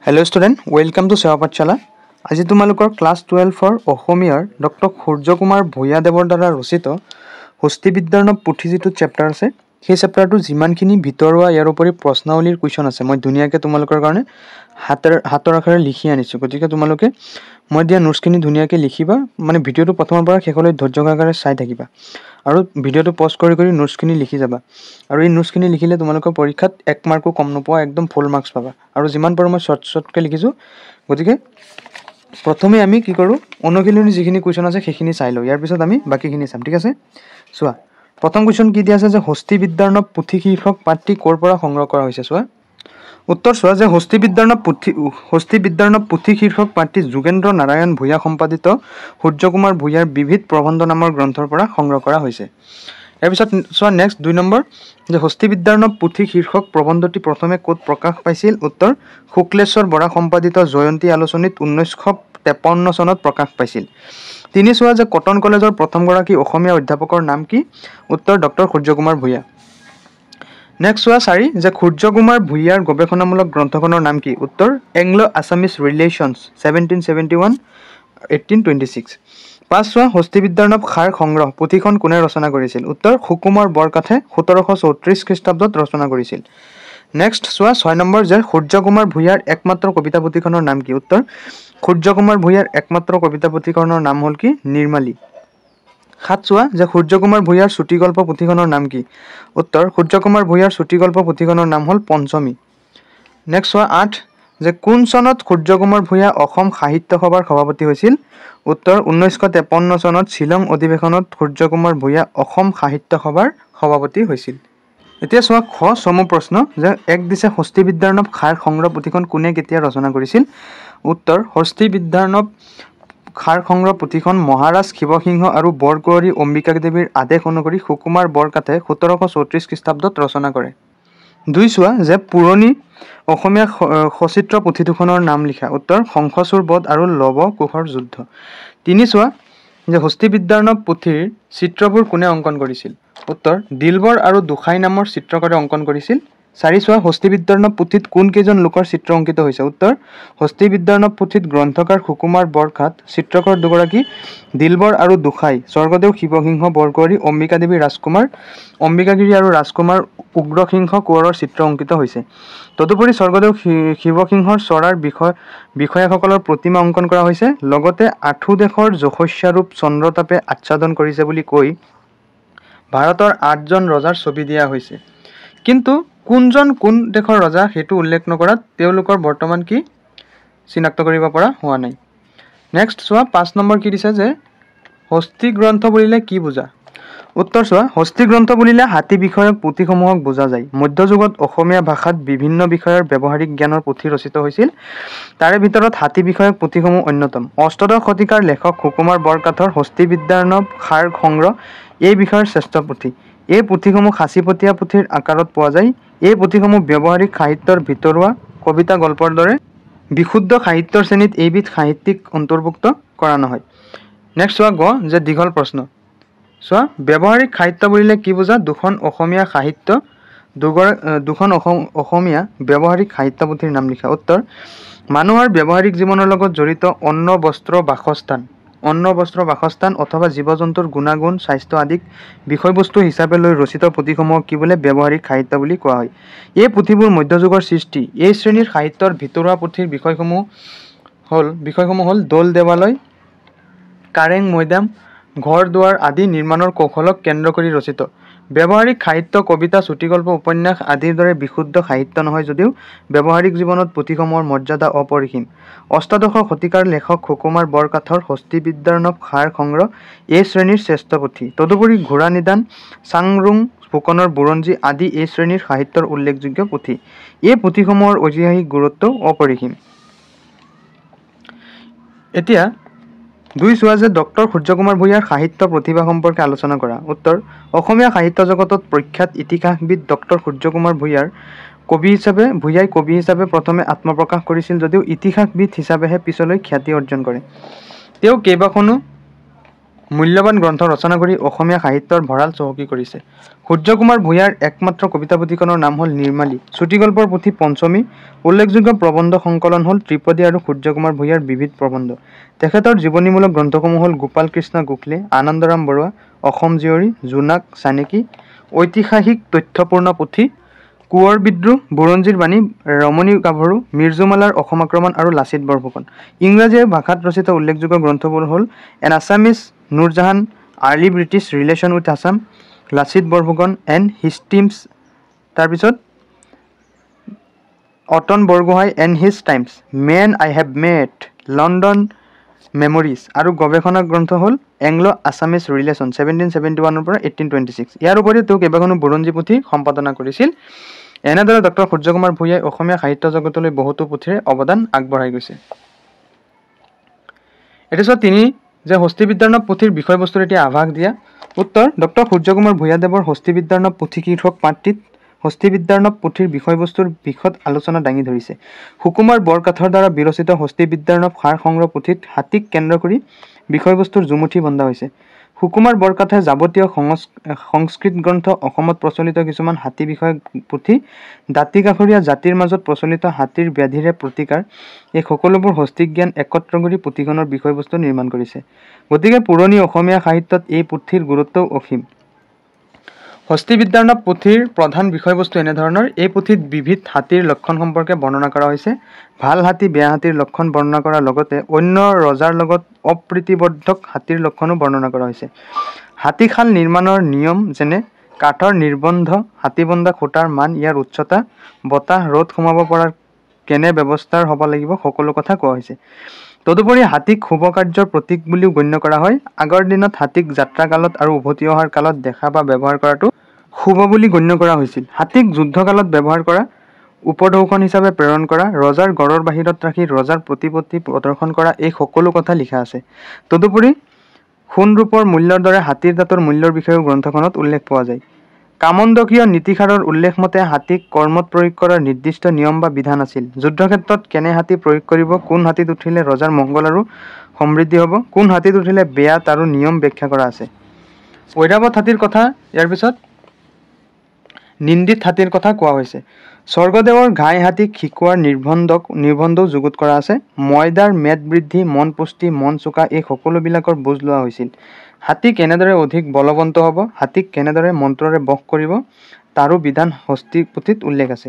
Hello student, welcome to Seva Pathshala. আজি তোমালোকৰ class 12 অসমীয়াৰ ডক্টৰ সূৰ্য কুমাৰ ভূঞা দেৱৰ দ্বাৰা ৰচিত হস্তি বিদ্যাৰ্ণৱ পুথি যিটো চেপ্টাৰ আছে সেই চেপ্টাৰটো যিমানখিনি ভিতৰুৱা ইয়াৰ উপৰি প্ৰশ্নাৱলীৰ কুৱেশ্যন আছে মই ধুনীয়াকৈ তোমালোকৰ কাৰণে হাতৰ আখৰে লিখি আনিছো গতিকে তোমালোকে মই দিয়া নোটছখিনি ধুনীয়াকৈ লিখিবা মানে ভিডিঅটো প্ৰথমৰ পৰা শেষলৈ ধৈৰ্য সহকাৰে চাই থাকিবা আৰু ভিডিঅটো পজ কৰি নোটছখিনি লিখি যাবা আৰু এই নোটছখিনি লিখিলে তোমালোকৰ পৰীক্ষাত 1 মাৰ্কো কম নোপোৱা একদম ফুল মাৰ্কছ পাবা আৰু যিমান পাৰো মই শৰ্টকৈ লিখিছো গতিকে প্ৰথমে আমি কি কৰো অনুশীলনী যিখিনি কুৱেশ্যন আছে সেইখিনি চাই লও ইয়াৰ পিছত আমি বাকিখিনি চাম ঠিক আছে চোৱা প্ৰথম কুৱেশ্যন কি দিয়া আছে যে হস্তি বিদ্যাৰ্ণৱ পুথি শীৰ্ষক পাঠটি ক'ৰ পৰা সংগ্ৰহ কৰা হৈছে চোৱা উত্তৰ চোৱা যে হস্তি বিদ্যাৰ্ণৱ পুথি শীৰ্ষক পাঠটি যোগেন্দ্ৰ নাৰায়ণ ভূঞা সম্পাদিত সূৰ্য কুমাৰ ভূঞাৰ বিবিধ প্ৰবন্ধ নামৰ গ্ৰন্থৰ পৰা সংগ্ৰহ কৰা হৈছে ইয়াৰ পিছত চোৱা নেক্সট 2 নম্বৰ যে হস্তি বিদ্যাৰ্ণৱ পুথি শীৰ্ষক প্ৰবন্ধটি প্ৰথমে ক'ত প্ৰকাশ পাইছিল উত্তৰ শুক্লেশ্বৰ বৰা সম্পাদিত জয়ন্তী আলোচনীত 1953 চনত প্ৰকাশ পাইছিল তিনি চোৱা যে কটন কলেজৰ প্ৰথমগৰাকী অসমীয়া অধ্যাপকৰ নাম কি উত্তৰ ডক্টৰ সূৰ্য কুমাৰ ভূঞা নেক্সট চোৱা 4 যে সূৰ্য কুমাৰ ভূঞাৰ গৱেষণামূলক গ্ৰন্থখনৰ নাম কি উত্তৰ এংলো আছামিজ ৰিলেশ্যনছ 1771 1826 পাঁচ চোৱা হস্তি বিদ্যাৰ্ণৱ সাৰ সংগ্ৰহ পুথিখন কোনে ৰচনা কৰিছিল উত্তৰ সুকুমাৰ বৰকাথে 1734 খ্ৰীষ্টাব্দত ৰচনা কৰিছিল নেক্সট চোৱা 6 নম্বৰ যে সূৰ্য কুমাৰ ভূঞাৰ একমাত্ৰ কবিতা পুথিখনৰ নাম কি উত্তৰ সূৰ্য কুমাৰ ভূঞাৰ একমাত্ৰ কবিতা পুথিখনৰ নাম হ'ল কি নিৰ্মালী 7 চোৱা যে সূৰ্য কুমাৰ ভূঞাৰ চুটিগল্প পুথিখনৰ নাম কি উত্তৰ সূৰ্য কুমাৰ ভূঞাৰ চুটিগল্প পুথিখনৰ নাম হ'ল পঞ্চমী নেক্সট চোৱা 8 যে কোন চনত সূৰ্য কুমাৰ ভূঞা অসম সাহিত্য সভাৰ সভাপতি হৈছিল উত্তৰ 1953 চনত শিলং অধিৱেশনত সূৰ্য কুমাৰ ভূঞা অসম সাহিত্য সভাৰ সভাপতি হৈছিল এতিয়া চোৱা খ চমু প্ৰশ্ন যে এক দিছে হস্তি বিদ্যাৰ্ণৱ সাৰ সংগ্ৰহ পুথিখন কোনে কেতিয়া ৰচনা কৰিছিল উত্তৰ হস্তি বিদ্যাৰ্ণৱ সাৰ সংগ্ৰহ পুথিখন মহাৰাজ শিৱসিংহ আৰু বৰকুঁৱৰী অম্বিকা দেৱীৰ আদেশ অনুসৰি সুকুমাৰ বৰকাথে 1734 খ্ৰীষ্টাব্দত ৰচনা কৰে 2 চোৱা যে পুৰণি অসমীয়া সচিত্ৰ পুথি দুখনৰ নাম লিখা উত্তৰ শংখচূড় বধ আৰু লৱ কুশৰ যুদ্ধ 3 চোৱা যে হস্তি বিদ্যাৰ্ণৱ পুথিৰ চিত্ৰবোৰ কোনে অংকন কৰিছিল উত্তৰ দিলবৰ আৰু দুখাই নামৰ চিত্ৰকাৰে অংকন কৰিছিল 4 চোৱা হস্তি বিদ্যাৰ্ণৱ পুথিত কোন কেইজন লোকৰ চিত্ৰ অংকিত হৈছে উত্তৰ হস্তি বিদ্যাৰ্ণৱ পুথিত গ্ৰন্থকাৰ সুকুমাৰ বৰকাথ চিত্ৰকৰ দুগৰাকী দিলবৰ আৰু দুখাই স্বৰ্গদেউ শিৱসিংহ বৰকুঁৱৰী অম্বিকা দেৱী ৰাজকুমাৰ অম্বিকাগিৰি আৰু ৰাজকুমাৰ উগ্ৰসিংহ কোঁৱৰৰ চিত্ৰ অংকিত হৈছে তদুপৰি স্বৰ্গদেউ শিৱসিংহৰ চৰাৰ বিষয়াসকলৰ প্ৰতিমা অংকন কৰা হৈছে লগতে আঠু দেশৰ যশস্যাৰূপ চন্দ্ৰতাপে আচ্ছাদন কৰিছে বুলি কৈ ভাৰতৰ 8জন ৰজাৰ ছবি দিয়া হৈছে কিন্তু কোনজন কোন দেশৰ ৰজা হেতু উল্লেখ নকৰাত তেওঁলোকৰ বৰ্তমান কি চিনাক্ত কৰিব পৰা হোৱা নাই নেক্সট চোৱা 5 নম্বৰ কি দিছে যে হস্তি গ্ৰন্থ বুলিলে কি বুজা উত্তৰ চোৱা হস্তি গ্ৰন্থ বুলিলে হাতী বিষয়ক পুথিসমূহক বুজা যায় মধ্যযুগত অসমীয়া ভাষাত বিভিন্ন বিষয়ৰ ব্যৱহাৰিক জ্ঞানৰ পুথি ৰচিত হৈছিল তাৰে ভিতৰত হাতী বিষয়ক পুথিসমূহ অন্যতম অষ্টাদশ শতিকাৰ লেখক সুকুমাৰ বৰকাথৰ হস্তি বিদ্যাৰ্ণৱ সাৰ সংগ্ৰহ এই বিষয়ৰ শ্ৰেষ্ঠ পুথি এই পুথিসমূহ সাঁচিপতীয়া পুথিৰ আকাৰত পোৱা যায় এই পুথিসমূহ ব্যৱহাৰিক সাহিত্যৰ ভিতৰুৱা কবিতা গল্পৰ দৰে বিশুদ্ধ সাহিত্যৰ শ্ৰেণীত এইবিধ সাহিত্যিক অন্তৰ্ভুক্ত কৰা নহয় নেক্সট চোৱা গ যে দীঘল প্ৰশ্ন চোৱা ব্যৱহাৰিক সাহিত্য বুলিলে কি বুজা দুখন অসমীয়া ব্যৱহাৰিক সাহিত্য পুথিৰ নাম লিখা উত্তৰ মানুহৰ ব্যৱহাৰিক জীৱনৰ লগত জড়িত অন্ন বস্ত্ৰ বাসস্থান অথবা জীৱ-জন্তুৰ গুণাগুণ স্বাস্থ্য আদিক বিষয়বস্তু হিচাপে লৈ ৰচিত পুথিসমূহক কি বোলে ব্যৱহাৰিক সাহিত্য বুলি কোৱা হয় এই পুথিবোৰ মধ্যযুগৰ সৃষ্টি এই শ্ৰেণীৰ সাহিত্যৰ ভিতৰুৱা পুথিৰ বিষয়সমূহ হ'ল দৌল দেৱালয় কাৰেং মৈদাম ঘৰ দুৱাৰ আদি নিৰ্মাণৰ কৌশলক কেন্দ্ৰ কৰি ৰচিত ব্যৱহাৰিক সাহিত্য কবিতা চুটিগল্প উপন্যাস আদিৰ দৰে বিশুদ্ধ সাহিত্য নহয় যদিও ব্যৱহাৰিক জীৱনত পুথিসমূহৰ মৰ্যাদা অপৰিসীম অষ্টাদশ শতিকাৰ লেখক সুকুমাৰ বৰকাথৰ হস্তি বিদ্যাৰ্ণৱ সাৰ সংগ্ৰহ এই শ্ৰেণীৰ শ্ৰেষ্ঠ পুথি তদুপৰি ঘোঁৰা নিদান চাংৰুং ফুকনৰ বুৰঞ্জী আদি এই শ্ৰেণীৰ সাহিত্যৰ উল্লেখযোগ্য পুথি এই পুথিসমূহৰ ঐতিহাসিক গুৰুত্ব অপৰিসীম এতিয়া 2 চোৱা যে ডক্টৰ সূৰ্য কুমাৰ ভূঞাৰ সাহিত্য প্ৰতিভা সম্পৰ্কে আলোচনা কৰা উত্তৰ অসমীয়া সাহিত্য জগতত প্ৰখ্যাত ইতিহাসবিদ ডক্টৰ সূৰ্য কুমাৰ ভূঞাই কবি হিচাপে প্ৰথমে আত্মপ্ৰকাশ কৰিছিল যদিও ইতিহাসবিদ হিচাপেহে পিছলৈ খ্যাতি অৰ্জন কৰে তেওঁ কেইবাখনো মূল্যৱান গ্ৰন্থ ৰচনা কৰি অসমীয়া সাহিত্যৰ ভঁৰাল চহকী কৰিছে। সূৰ্যকুমাৰ ভূঞাৰ একমাত্ৰ কবিতা পুথিখনৰ নাম হ'ল নিৰ্মালী। চুটিগল্পৰ পুথি পঞ্চমী। উল্লেখযোগ্য প্ৰবন্ধ সংকলন হ'ল ত্ৰিপদী আৰু সূৰ্যকুমাৰ ভূঞাৰ বিবিধ প্ৰবন্ধ। তেখেতৰ জীৱনীমূলক গ্ৰন্থসমূহ হ'ল গোপাল কৃষ্ণ গোখলে, আনন্দৰাম বৰুৱা, অসম জীয়ৰী, জোনাক চানেকি, ঐতিহাসিক তথ্যপূৰ্ণ পুথি, কোঁৱৰ বিদ্ৰোহ, বুৰঞ্জীৰ বাণী, ৰমণী গাভৰু, মিৰ্জুমালাৰ অসম আক্ৰমণ আৰু লাচিত বৰফুকন। ইংৰাজী ভাষাত ৰচিত উল্লেখযোগ্য গ্ৰন্থবোৰ হ'ল an Assamese, Nurjahan, early British relation with Assam, Lachit Borphukan and his times, তাৰপিছত Aton Borgohain and his times, men I have met, London memories আৰু গৱেষণা গ্ৰন্থ হ'ল এংলো আছামিজ ৰিলেশ্যন 1771 পৰা 1826। ইয়াৰ উপৰিও তেওঁ কেইবাখনো বুৰঞ্জী পুথি সম্পাদনা কৰিছিল। এনেদৰে ডক্টৰ সূৰ্যকুমাৰ ভূঞাই অসমীয়া সাহিত্য জগতলৈ বহুতো পুথিৰে অৱদান আগবঢ়াই গৈছে। এতিয়া চোৱা তিনি যে হস্তিবিদ্যাৰ্ণৱ পুথিৰ বিষয়বস্তুৰ এতিয়া আভাস দিয়া। উত্তৰ: ডক্টৰ সূৰ্যকুমাৰ ভূঞাদেৱৰ হস্তিবিদ্যাৰ্ণৱ পুথি শীৰ্ষক পাঠটিত হস্তিবিদ্যাৰ্ণৱ পুথিৰ বিষয়বস্তুৰ বিশদ আলোচনা দাঙি ধৰিছে। সুকুমাৰ বৰকাথৰ দ্বাৰা বিৰচিত হস্তিবিদ্যাৰ্ণৱ সাৰ সংগ্ৰহ পুথিত হাতীক কেন্দ্ৰ কৰি বিষয়বস্তুৰ জুমুঠি বন্ধা হৈছে। সুকুমাৰ বৰকাথে যাৱতীয় সংস্কৃত গ্ৰন্থ, অসমত প্ৰচলিত কিছুমান হাতী বিষয়ক পুথি, দাঁতিকাষৰীয়া জাতিৰ মাজত প্ৰচলিত হাতীৰ ব্যাধিৰে প্ৰতিকাৰ, এই সকলোবোৰ হস্তিক জ্ঞান একত্ৰ কৰি পুথিখনৰ বিষয়বস্তু নিৰ্মাণ কৰিছে। গতিকে পুৰণি অসমীয়া সাহিত্যত এই পুথিৰ গুৰুত্বও অসীম। হস্তিবিদ্যাৰ্ণৱ পুথিৰ প্ৰধান বিষয়বস্তু এনেধৰণৰ: এই পুথিত বিবিধ হাতীৰ লক্ষণ সম্পৰ্কে বৰ্ণনা কৰা হৈছে। ভাল হাতী, বেয়া হাতীৰ লক্ষণ বৰ্ণনা কৰাৰ লগতে অন্য ৰজাৰ লগত অপ্ৰীতিবৰ্ধক হাতীৰ লক্ষণো বৰ্ণনা কৰা হৈছে। হাতীশাল নিৰ্মাণৰ নিয়ম, যেনে কাঠৰ নিৰ্বন্ধ, হাতীবন্ধা খুঁটাৰ মান, ইয়াৰ উচ্চতা, বতাহ ৰ'দ সোমাব পৰাৰ কেনে ব্যৱস্থাৰ হ'ব লাগিব, সকলো কথা কোৱা হৈছে। তদুপৰি হাতীক শুভ কাৰ্যৰ প্ৰতীক বুলিও গণ্য কৰা হয়। আগৰ দিনত হাতীক যাত্ৰা কালত আৰু উভতি অহাৰ কালত দেখা বা ব্যৱহাৰ কৰাটো শুভ বুলি গণ্য কৰা হৈছিল। হাতীক যুদ্ধকালত ব্যৱহাৰ কৰা, উপঢৌকন হিচাপে প্ৰেৰণ কৰা, ৰজাৰ গড়ৰ বাহিৰত ৰাখি ৰজাৰ প্ৰতিপত্তি প্ৰদৰ্শন কৰা, এই সকলো কথা লিখা আছে। তদুপৰি সোণ ৰূপৰ মূল্যৰ দৰে হাতীৰ দাঁতৰ মূল্যৰ বিষয়েও গ্ৰন্থখনত উল্লেখ পোৱা যায়। কামণ্ডকীয় নীতিসাৰৰ উল্লেখ মতে হাতীক কৰ্মত প্ৰয়োগ কৰাৰ নিৰ্দিষ্ট নিয়ম বা বিধান আছিল। যুদ্ধক্ষেত্ৰত কেনে হাতী প্ৰয়োগ কৰিব, কোন হাতীত উঠিলে ৰজাৰ মংগল আৰু সমৃদ্ধি হ'ব, কোন হাতীত উঠিলে বেয়া, তাৰো নিয়ম ব্যাখ্যা কৰা আছে। ঐৰাৱত হাতীৰ কথা, ইয়াৰ পিছত নিন্দিত হাতীৰ কথা কোৱা হৈছে। স্বৰ্গদেৱৰ ঘাই হাতীক শিকোৱাৰ নিৰ্বন্ধও যুগুত কৰা আছে। ময়দাৰ মেদ বৃদ্ধি, মন পুষ্টি, মন চোকা, এই সকলোবিলাকৰ বুজ লোৱা হৈছিল। হাতী কেনেদৰে অধিক বলৱন্ত হ'ব, হাতীক কেনেদৰে মন্ত্ৰৰে বশ কৰিব, তাৰো বিধান হস্তি পুথিত উল্লেখ আছে।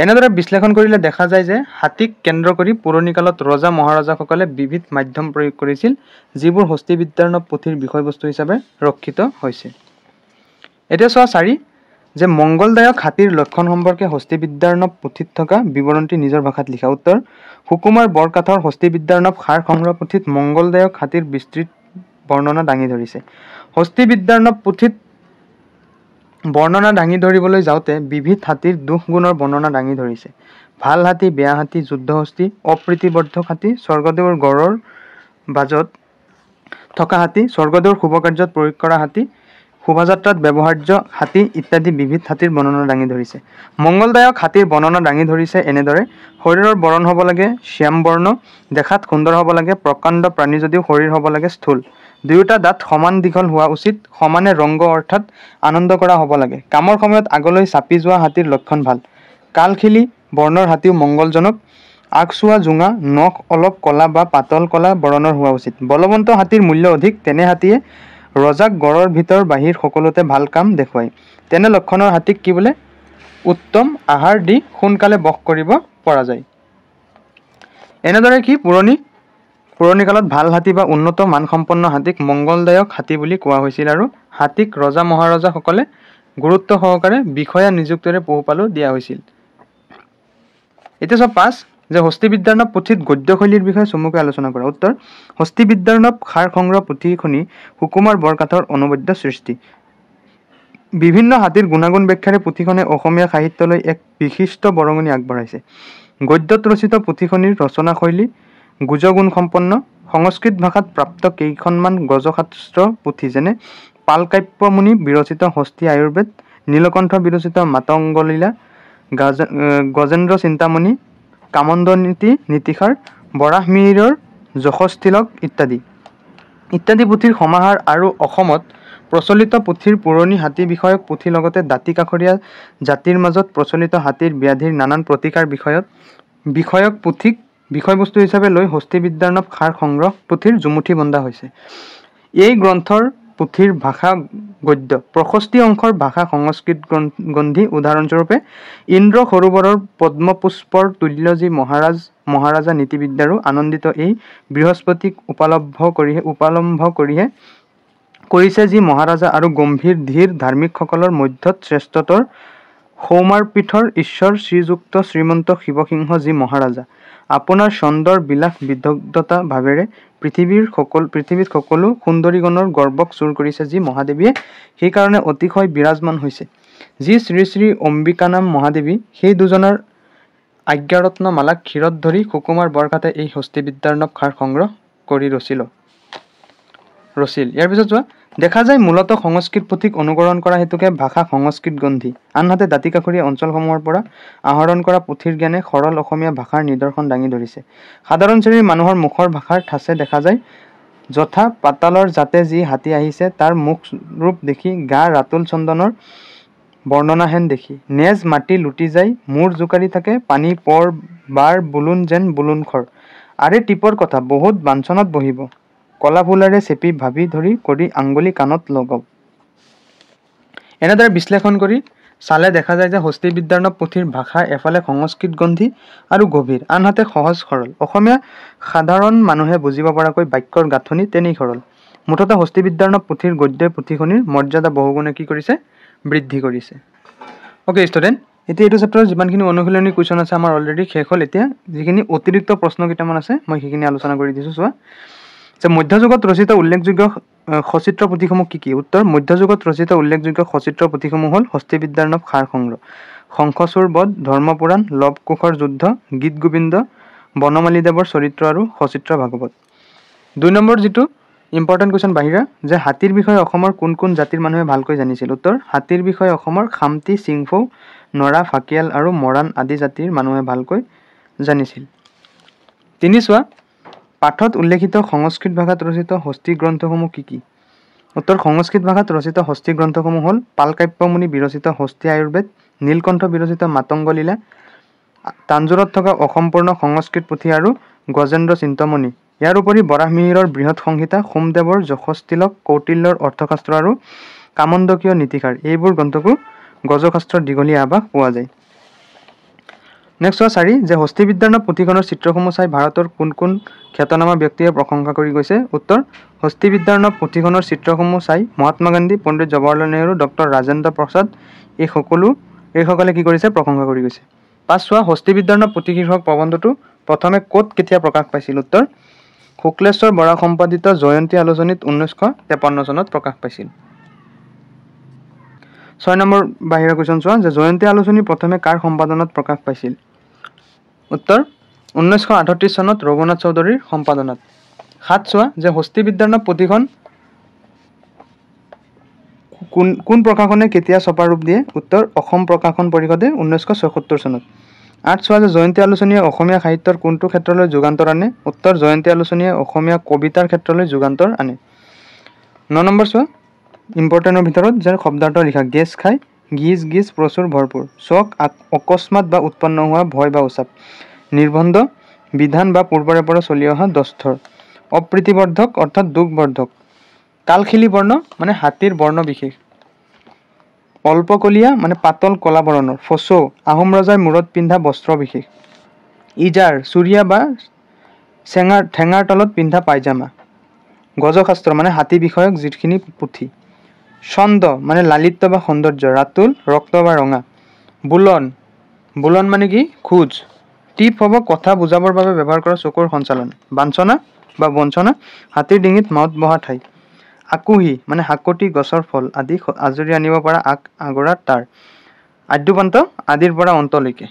এনেদৰে বিশ্লেষণ কৰিলে দেখা যায় যে হাতীক কেন্দ্ৰ কৰি পুৰণি কালত ৰজা মহাৰজাসকলে বিবিধ মাধ্যম প্ৰয়োগ কৰিছিল, যিবোৰ হস্তিবিদ্যাৰ্ণৱ পুথিৰ বিষয়বস্তু হিচাপে ৰক্ষিত হৈছে। এতিয়া চোৱা 4 যে মংগলদায়ক হাতীৰ লক্ষণ সম্পৰ্কে হস্তিবিদ্যাৰ্ণৱ পুথিত থকা বিৱৰণটি নিজৰ ভাষাত লিখা। উত্তৰ: সুকুমাৰ বৰকাথৰ হস্তিবিদ্যাৰ্ণৱ সাৰ সংগ্ৰহ পুথিত মংগলদায়ক হাতীৰ বিস্তৃত বৰ্ণনা দাঙি ধৰিছে। হস্তিবিদ্যাৰ্ণৱ পুথিত বৰ্ণনা দাঙি ধৰিবলৈ যাওঁতে বিবিধ হাতীৰ দুখ গুণৰ বৰ্ণনা দাঙি ধৰিছে। ভাল হাতী, বেয়া হাতী, যুদ্ধ হস্তি, অপ্ৰীতিবৰ্ধক হাতী, স্বৰ্গদেৱৰ গড়ৰ বাজত থকা হাতী, স্বৰ্গদেৱৰ শুভ কাৰ্যত প্ৰয়োগ কৰা হাতী, শোভাযাত্ৰাত ব্যৱহাৰ্য হাতী ইত্যাদি বিবিধ হাতীৰ বৰ্ণনা দাঙি ধৰিছে। মংগলদায়ক হাতীৰ বৰ্ণনা দাঙি ধৰিছে এনেদৰে: শৰীৰৰ বৰণ হ'ব লাগে শ্যাম বৰ্ণ, দেখাত সুন্দৰ হ'ব লাগে, প্ৰকাণ্ড প্ৰাণী যদিও শৰীৰ হ'ব লাগে স্থূল, দুয়োটা দাঁত সমান দীঘল হোৱা উচিত, সমানে ৰংগ অৰ্থাৎ আনন্দ কৰা হ'ব লাগে, কামৰ সময়ত আগলৈ চাপি যোৱা হাতীৰ লক্ষণ ভাল, কালখিলি বৰ্ণৰ হাতীও মংগলজনক, আগচোৱা জোঙা, নখ অলপ কলা বা পাতল কলা বৰণৰ হোৱা উচিত, বলৱন্ত হাতীৰ মূল্য অধিক, তেনে হাতীয়ে ৰজাক গড়ৰ ভিতৰ বাহিৰ সকলোতে ভাল কাম দেখুৱায়। তেনে লক্ষণৰ হাতীক কি বোলে? উত্তম আহাৰ দি সোনকালে বশ কৰিব পৰা যায়। এনেদৰে কি পুৰণি কালত ভাল হাতী বা উন্নত মানসম্পন্ন হাতীক মংগলদায়ক হাতী বুলি কোৱা হৈছিল আৰু হাতীক ৰজা মহাৰজাসকলে গুৰুত্ব সহকাৰে বিষয়া নিযুক্তিৰে পোহপালো দিয়া হৈছিল। এতিয়া চোৱা 5 যে হস্তিবিদ্যাৰ্ণৱ পুথিত গদ্যশৈলীৰ বিষয়ে চমুকৈ আলোচনা কৰা। উত্তৰ: হস্তিবিদ্যাৰ্ণৱ সাৰ সংগ্ৰহ পুথিখনি সুকুমাৰ বৰকাথৰ অনবদ্য সৃষ্টি। বিভিন্ন হাতীৰ গুণাগুণ ব্যাখ্যাৰে পুথিখনে অসমীয়া সাহিত্যলৈ এক বিশিষ্ট বৰঙণি আগবঢ়াইছে। গদ্যত ৰচিত পুথিখনিৰ ৰচনাশৈলী গুজগুণসম্পন্ন। সংস্কৃত ভাষাত প্ৰাপ্ত কেইখনমান গজশাস্ত্ৰ পুথি, যেনে পালকাব্যমুনি বিৰচিত হস্তি আয়ুৰ্বেদ, নীলকণ্ঠ বিৰচিত মাতংগলীলা, গজেন্দ্ৰ চিন্তামণি কামণ্ডনীতি নীতিসাৰ, বৰাহমিহিৰৰ যশস্থিলক ইত্যাদি। ইত্যাদি পুথিৰ সমাহাৰ আৰু অসমত প্ৰচলিত পুথিৰ পুৰণি হাতী বিষয়ক পুথি লগতে দাঁতি কাষৰীয়া জাতিৰ মাজত প্ৰচলিত হাতীৰ ব্যাধিৰ নানান প্ৰতিকাৰ বিষয়ক পুথিক বিষয়বস্তু হিচাপে লৈ হস্তিবিদ্যাৰ্ণৱ সাৰ সংগ্ৰহ পুথিৰ জুমুঠি বন্ধা হৈছে। এই গ্ৰন্থৰ পুথিৰ ভাষা গদ্য প্ৰশস্তি অংশৰ ভাষা সংস্কৃত গ্ৰন্থি উদাহৰণস্বৰূপে ইন্দ্ৰ সৰোবৰৰ পদ্মপুষ্পৰ তুল্য যি মহাৰাজা নীতিবিদ্যাৰো আনন্দিত এই বৃহস্পতিক উপালম্ভ কৰিছে যি মহাৰাজা আৰু গম্ভীৰ ধীৰ ধাৰ্মিকসকলৰ মধ্যত শ্ৰেষ্ঠতৰ সৌমাৰপীঠৰ ঈশ্বৰ শ্ৰীযুক্ত শ্ৰীমন্ত শিৱসিংহ যি মহাৰাজা আপোনাৰ চন্দৰ বিলাস বিদগ্ধতা ভাৱেৰে পৃথিৱীত সকলো সুন্দৰীগণৰ গৰ্বক চুৰ কৰিছে যি মহাদেৱীয়ে সেইকাৰণে অতিশয় বিৰাজমান হৈছে যি শ্ৰী শ্ৰী অম্বিকানাম মহাদেৱী সেই দুজনৰ আজ্ঞাৰত্ন মালাক ক্ষীৰত ধৰি সুকুমাৰ বৰকাতে এই হস্তিবিদ্যাৰ্ণৱ সাৰ সংগ্ৰহ কৰি ৰচিল। ইয়াৰ পিছত চোৱা দেখা যায় মূলতঃ সংস্কৃত পুথিক অনুকৰণ কৰা হেতুকে ভাষা সংস্কৃত গ্ৰন্থি আনহাতে দাঁতিকাষৰীয়া অঞ্চলসমূহৰ পৰা আহৰণ কৰা পুথিৰ জ্ঞানে সৰল অসমীয়া ভাষাৰ নিদৰ্শন দাঙি ধৰিছে। সাধাৰণ শ্ৰেণীৰ মানুহৰ মুখৰ ভাষাৰ ঠাঁচে দেখা যায় যথা পাতালৰ জাতে যি হাতী আহিছে তাৰ মুখ ৰূপ দেখি গা ৰাতুল চন্দনৰ বৰ্ণনাহেন দেখি নেজ মাটি লুটি যায় মূৰ জোকাৰি থাকে পানী পৰ বাৰ বুলুন যেন বুলুনখৰ আৰে টিপৰ কথা বহুত বাঞ্ছনত বহিব কলা ফুলাৰে চেপি ভাবি ধৰি কৰি আঙ্গুলি কাণত লগাব। এনেদৰে বিশ্লেষণ কৰি চালে দেখা যায় যে হস্তিবিদ্যাৰ্ণৱ পুথিৰ ভাষা এফালে সংস্কৃত গ্ৰন্থি আৰু গভীৰ আনহাতে সহজ সৰল অসমীয়া সাধাৰণ মানুহে বুজিব পৰাকৈ বাক্যৰ গাঁথনি তেনেই সৰল। মুঠতে হস্তিবিদ্যাৰ্ণৱ পুথিৰ গদ্যই পুথিখনিৰ মৰ্যাদা বহুগুণে কি কৰিছে বৃদ্ধি কৰিছে। অ'কে ষ্টুডেণ্ট এতিয়া এইটো চেপ্টাৰৰ যিমানখিনি অনুশীলনী কুৱেশ্যন আছে আমাৰ অলৰেডি শেষ হ'ল। এতিয়া যিখিনি অতিৰিক্ত প্ৰশ্ন কেইটামান আছে মই সেইখিনি আলোচনা কৰি দিছোঁ। চোৱা যে মধ্যযুগত ৰচিত উল্লেখযোগ্য সচিত্ৰ পুথিসমূহ কি কি? উত্তৰ মধ্যযুগত ৰচিত উল্লেখযোগ্য সচিত্ৰ পুথিসমূহ হ'ল হস্তিবিদ্যাৰ্ণৱ সাৰ সংগ্ৰহ, শংখচূড় বধ, ধৰ্মপুৰাণ, লৱ কুশৰ যুদ্ধ, গীত গোবিন্দ, বনমালীদেৱৰ চৰিত্ৰ আৰু সচিত্ৰ ভাগৱত। 2 নম্বৰ যিটো ইম্পৰ্টেণ্ট কুৱেশ্যন বাহিৰা যে হাতীৰ বিষয়ে অসমৰ কোন কোন জাতিৰ মানুহে ভালকৈ জানিছিল? উত্তৰ হাতীৰ বিষয়ে অসমৰ খামতি, চিংফৌ, নৰা, ফাকিয়াল আৰু মৰাণ আদি জাতিৰ মানুহে ভালকৈ জানিছিল। 3 চোৱা পাঠত উল্লেখিত সংস্কৃত ভাষাত ৰচিত হস্তি গ্ৰন্থসমূহ কি কি? উত্তৰ সংস্কৃত ভাষাত ৰচিত হস্তি গ্ৰন্থসমূহ হ'ল পালকাব্যমুনি বিৰচিত হস্তি আয়ুৰ্বেদ, নীলকণ্ঠ বিৰচিত মাতংগ লীলা, তাঞ্জোৰত থকা অসম্পূৰ্ণ সংস্কৃত পুথি আৰু গজেন্দ্ৰ চিন্তামণি। ইয়াৰ উপৰি বৰাহমিহিৰৰ বৃহৎ সংহিতা, সোমদেৱৰ যশস্তিলক, কৌটিল্যৰ অৰ্থশাস্ত্ৰ আৰু কামন্দকীয় নীতিসাৰ এইবোৰ গ্ৰন্থকো গজশাস্ত্ৰৰ দীঘলীয়া আভাস পোৱা যায়। নেক্সট চোৱা 4 যে হস্তিবিদ্যাৰ্ণৱ পুথিখনৰ চিত্ৰসমূহ চাই ভাৰতৰ কোন কোন খ্যাতনামা ব্যক্তিয়ে প্ৰশংসা কৰি গৈছে? উত্তৰ হস্তিবিদ্যাৰ্ণৱ পুথিখনৰ চিত্ৰসমূহ চাই মহাত্মা গান্ধী, পণ্ডিত জৱাহৰলাল নেহৰু, ডক্টৰ ৰাজেন্দ্ৰ প্ৰসাদ এইসকলে কি কৰিছে প্ৰশংসা কৰি গৈছে। 5 চোৱা হস্তিবিদ্যাৰ্ণৱ পুথি শীৰ্ষক প্ৰবন্ধটো প্ৰথমে ক'ত কেতিয়া প্ৰকাশ পাইছিল? উত্তৰ শুক্লেশ্বৰ বৰা সম্পাদিত জয়ন্তী আলোচনীত 1953 চনত প্ৰকাশ পাইছিল। 6 নম্বৰ বাহিৰা কুৱেশ্যন চোৱা যে জয়ন্তী আলোচনী প্ৰথমে কাৰ সম্পাদনাত প্ৰকাশ পাইছিল? উত্তৰ 1938 চনত ৰঘুনাথ চৌধুৰীৰ সম্পাদনাত। 7 চোৱা যে হস্তিবিদ্যাৰ্ণৱ পুথিখন কোন প্ৰকাশনে কেতিয়া ছপা ৰূপ দিয়ে? উত্তৰ অসম প্ৰকাশন পৰিষদে 1976 চনত। 8 চোৱা যে জয়ন্তী আলোচনীয়ে অসমীয়া সাহিত্যৰ কোনটো ক্ষেত্ৰলৈ যুগান্তৰ আনে? উত্তৰ জয়ন্তী আলোচনীয়ে অসমীয়া কবিতাৰ ক্ষেত্ৰলৈ যুগান্তৰ আনে। 9 নম্বৰ চোৱা ইম্পৰ্টেণ্টৰ ভিতৰত যে শব্দাৰ্থ লিখা গেছ খাই, গিজ প্ৰচুৰ ভৰপূৰ, চক অকস্মাত বা উৎপন্ন হোৱা ভয় বা উচাপ, নিৰ্বন্ধ বিধান বা পূৰ্বৰে পৰা চলি অহা দস্থৰ, অপ্ৰীতিবৰ্ধক অৰ্থাৎ দুখবৰ্ধক, কালখিলী বৰ্ণ মানে হাতীৰ বৰ্ণ বিশেষ, অল্পকলীয়া মানে পাতল কলা বৰণৰ, ফচৌ আহোম ৰজাৰ মূৰত পিন্ধা বস্ত্ৰ বিশেষ, ইজাৰ চুৰিয়া বা ঠেঙাৰ তলত পিন্ধা পায়জামা, গজশাস্ত্ৰ মানে হাতী বিষয়ক যিখিনি পুথি, ছন্দ মানে লালিত্য বা সৌন্দৰ্য, ৰাতুল ৰক্ত বা ৰঙা, বুলন মানে কি খোজ, টিপ হ'ব কথা বুজাবৰ বাবে ব্যৱহাৰ কৰা চকুৰ সঞ্চালন, বাঞ্ছনা বা বঞ্চনা হাতীৰ ডিঙিত মাউত বহা ঠাই, আকুহি মানে শাকতি গছৰ ফল আদি আজৰি আনিব পৰা আগৰা তাৰ, আদ্যপান্ত আদিৰ পৰা অন্তলৈকে।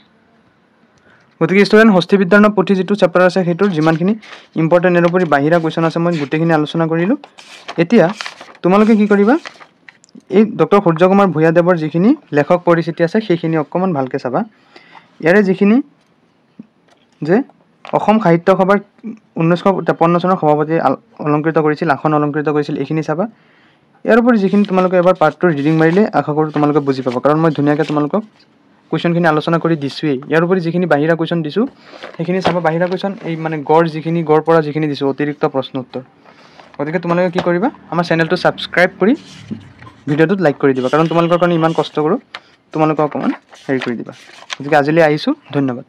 গতিকে ষ্টুডেণ্ট হস্তিবিদ্যাৰ্ণৱ পুথি যিটো চেপ্টাৰ আছে সেইটোৰ যিমানখিনি ইম্পৰ্টেণ্ট ইয়াৰ উপৰি বাহিৰা কুৱেশ্যন আছে মই গোটেইখিনি আলোচনা কৰিলোঁ। এতিয়া তোমালোকে কি কৰিবা এই ডক্টৰ সূৰ্যকুমাৰ ভূঞাদেৱৰ যিখিনি লেখক পৰিচিতি আছে সেইখিনি অকণমান ভালকৈ চাবা। ইয়াৰে যিখিনি যে অসম সাহিত্য সভাৰ 1953 চনৰ সভাপতি অলংকৃত কৰিছিল, আসন অলংকৃত কৰিছিল, এইখিনি চাবা। ইয়াৰ উপৰি যিখিনি তোমালোকে এবাৰ পাৰ্ট 2 ৰিডিং মাৰিলে আশা কৰোঁ তোমালোকে বুজি পাবা, কাৰণ মই ধুনীয়াকৈ তোমালোকক কুৱেশ্যনখিনি আলোচনা কৰি দিছোঁৱেই। ইয়াৰ উপৰি যিখিনি বাহিৰা কুৱেশ্যন দিছোঁ সেইখিনি চাবা। বাহিৰা কুৱেশ্যন এই মানে গড় পৰা যিখিনি দিছোঁ অতিৰিক্ত প্ৰশ্ন উত্তৰ। গতিকে তোমালোকে কি কৰিবা, আমাৰ চেনেলটো ছাবস্ক্ৰাইব কৰি ভিডিঅ'টোত লাইক কৰি দিবা, কাৰণ তোমালোকৰ কাৰণে ইমান কষ্ট কৰোঁ, তোমালোকে অকণমান হেৰি কৰি দিবা। গতিকে আজিলৈ আহিছোঁ, ধন্যবাদ।